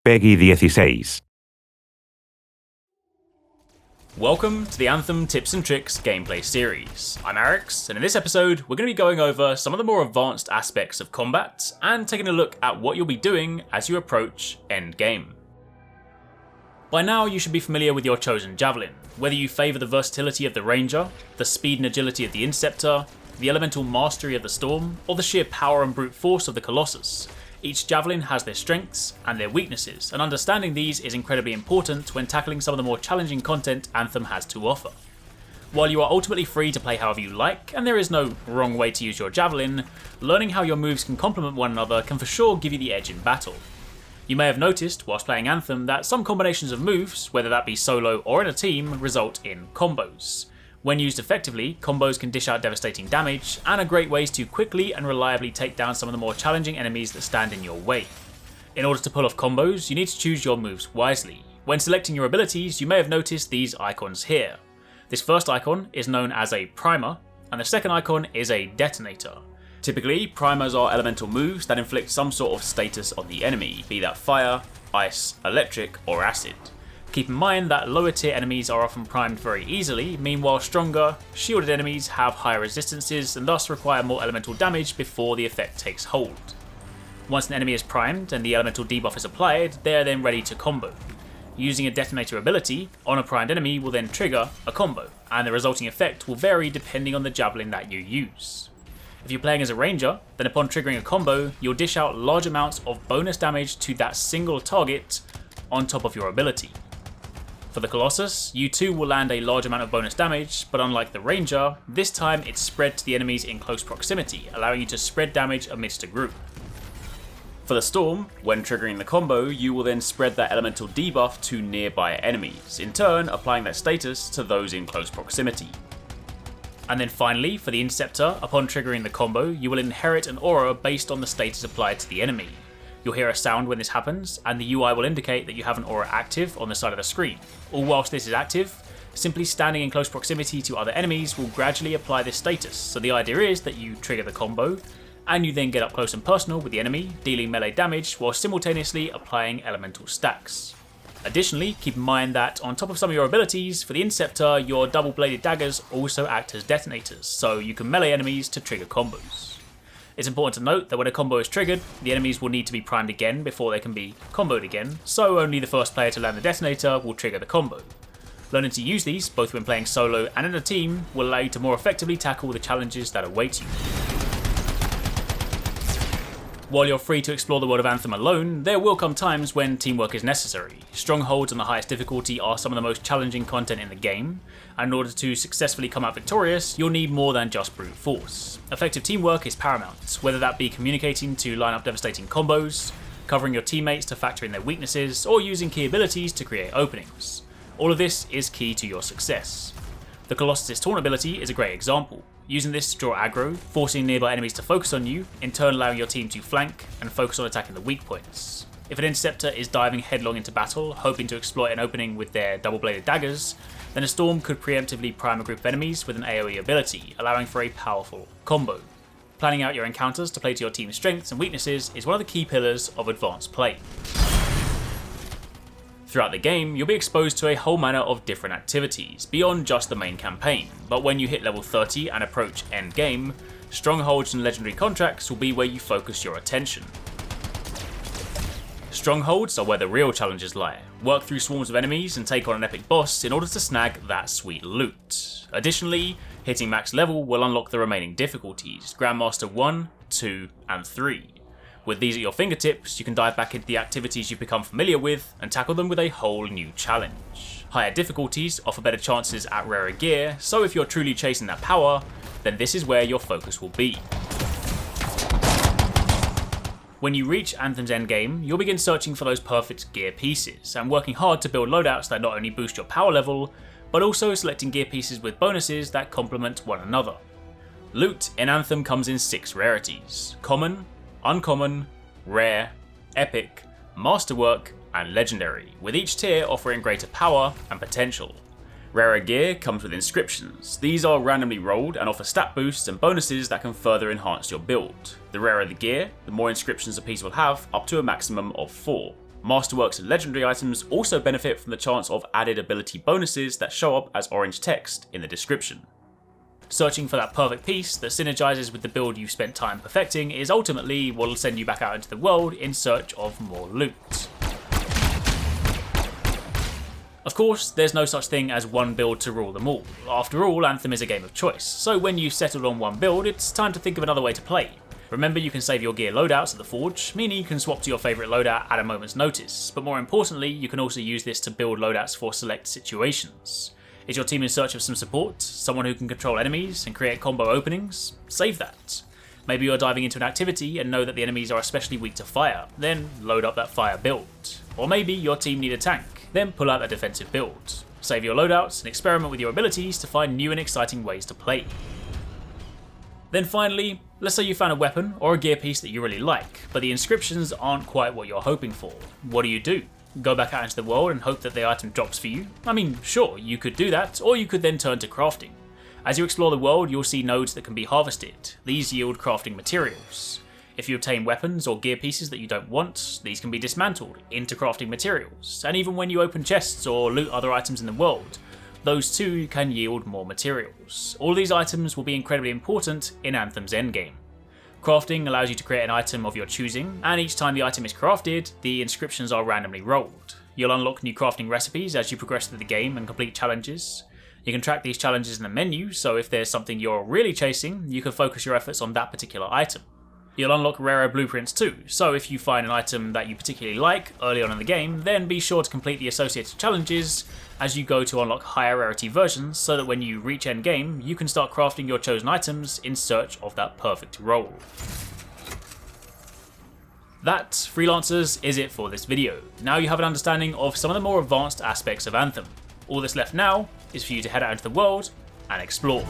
Peggy 16. Welcome to the Anthem Tips and Tricks gameplay series. I'm Arekkz, and in this episode we're going to be going over some of the more advanced aspects of combat and taking a look at what you'll be doing as you approach endgame. By now you should be familiar with your chosen javelin, whether you favour the versatility of the ranger, the speed and agility of the interceptor, the elemental mastery of the storm, or the sheer power and brute force of the colossus. Each javelin has their strengths and their weaknesses, and understanding these is incredibly important when tackling some of the more challenging content Anthem has to offer. While you are ultimately free to play however you like, and there is no wrong way to use your javelin, learning how your moves can complement one another can for sure give you the edge in battle. You may have noticed, whilst playing Anthem, that some combinations of moves, whether that be solo or in a team, result in combos. When used effectively, combos can dish out devastating damage, and are great ways to quickly and reliably take down some of the more challenging enemies that stand in your way. In order to pull off combos, you need to choose your moves wisely. When selecting your abilities, you may have noticed these icons here. This first icon is known as a primer, and the second icon is a detonator. Typically, primers are elemental moves that inflict some sort of status on the enemy, be that fire, ice, electric, or acid. Keep in mind that lower tier enemies are often primed very easily, meanwhile stronger, shielded enemies have higher resistances and thus require more elemental damage before the effect takes hold. Once an enemy is primed and the elemental debuff is applied, they are then ready to combo. Using a detonator ability on a primed enemy will then trigger a combo, and the resulting effect will vary depending on the javelin that you use. If you're playing as a ranger, then upon triggering a combo, you'll dish out large amounts of bonus damage to that single target on top of your ability. For the Colossus, you too will land a large amount of bonus damage, but unlike the Ranger, this time it's spread to the enemies in close proximity, allowing you to spread damage amidst a group. For the Storm, when triggering the combo, you will then spread that elemental debuff to nearby enemies, in turn applying that status to those in close proximity. And then finally, for the Interceptor, upon triggering the combo, you will inherit an aura based on the status applied to the enemy. You'll hear a sound when this happens, and the UI will indicate that you have an aura active on the side of the screen. All whilst this is active, simply standing in close proximity to other enemies will gradually apply this status, so the idea is that you trigger the combo, and you then get up close and personal with the enemy, dealing melee damage while simultaneously applying elemental stacks. Additionally, keep in mind that on top of some of your abilities, for the Interceptor, your double-bladed daggers also act as detonators, so you can melee enemies to trigger combos. It's important to note that when a combo is triggered, the enemies will need to be primed again before they can be comboed again, so only the first player to land the detonator will trigger the combo. Learning to use these, both when playing solo and in a team, will allow you to more effectively tackle the challenges that await you. While you're free to explore the world of Anthem alone, there will come times when teamwork is necessary. Strongholds on the highest difficulty are some of the most challenging content in the game, and in order to successfully come out victorious, you'll need more than just brute force. Effective teamwork is paramount, whether that be communicating to line up devastating combos, covering your teammates to factor in their weaknesses, or using key abilities to create openings. All of this is key to your success. The Colossus' taunt ability is a great example. Using this to draw aggro, forcing nearby enemies to focus on you, in turn allowing your team to flank and focus on attacking the weak points. If an Interceptor is diving headlong into battle, hoping to exploit an opening with their double-bladed daggers, then a Storm could preemptively prime a group of enemies with an AoE ability, allowing for a powerful combo. Planning out your encounters to play to your team's strengths and weaknesses is one of the key pillars of advanced play. Throughout the game, you'll be exposed to a whole manner of different activities, beyond just the main campaign, but when you hit level 30 and approach endgame, strongholds and legendary contracts will be where you focus your attention. Strongholds are where the real challenges lie. Work through swarms of enemies and take on an epic boss in order to snag that sweet loot. Additionally, hitting max level will unlock the remaining difficulties, Grandmaster 1, 2, and 3. With these at your fingertips, you can dive back into the activities you've become familiar with and tackle them with a whole new challenge. Higher difficulties offer better chances at rarer gear, so if you're truly chasing that power, then this is where your focus will be. When you reach Anthem's endgame, you'll begin searching for those perfect gear pieces, and working hard to build loadouts that not only boost your power level, but also selecting gear pieces with bonuses that complement one another. Loot in Anthem comes in 6 rarities: common, uncommon, rare, epic, masterwork, and legendary, with each tier offering greater power and potential. Rarer gear comes with inscriptions. These are randomly rolled and offer stat boosts and bonuses that can further enhance your build. The rarer the gear, the more inscriptions a piece will have, up to a maximum of 4. Masterworks and legendary items also benefit from the chance of added ability bonuses that show up as orange text in the description. Searching for that perfect piece that synergizes with the build you've spent time perfecting is ultimately what will send you back out into the world in search of more loot. Of course, there's no such thing as one build to rule them all. After all, Anthem is a game of choice, so when you've settled on one build, it's time to think of another way to play. Remember, you can save your gear loadouts at the forge, meaning you can swap to your favourite loadout at a moment's notice, but more importantly, you can also use this to build loadouts for select situations. Is your team in search of some support, someone who can control enemies and create combo openings? Save that. Maybe you're diving into an activity and know that the enemies are especially weak to fire, then load up that fire build. Or maybe your team need a tank, then pull out a defensive build. Save your loadouts and experiment with your abilities to find new and exciting ways to play. Then finally, let's say you found a weapon or a gear piece that you really like, but the inscriptions aren't quite what you're hoping for. What do? Go back out into the world and hope that the item drops for you? I mean, sure, you could do that, or you could then turn to crafting. As you explore the world, you'll see nodes that can be harvested. These yield crafting materials. If you obtain weapons or gear pieces that you don't want, these can be dismantled into crafting materials, and even when you open chests or loot other items in the world, those too can yield more materials. All these items will be incredibly important in Anthem's endgame. Crafting allows you to create an item of your choosing, and each time the item is crafted, the inscriptions are randomly rolled. You'll unlock new crafting recipes as you progress through the game and complete challenges. You can track these challenges in the menu, so if there's something you're really chasing, you can focus your efforts on that particular item. You'll unlock rarer blueprints too, so if you find an item that you particularly like early on in the game, then be sure to complete the associated challenges as you go to unlock higher rarity versions, so that when you reach end game, you can start crafting your chosen items in search of that perfect roll. That, freelancers, is it for this video. Now you have an understanding of some of the more advanced aspects of Anthem. All that's left now is for you to head out into the world and explore.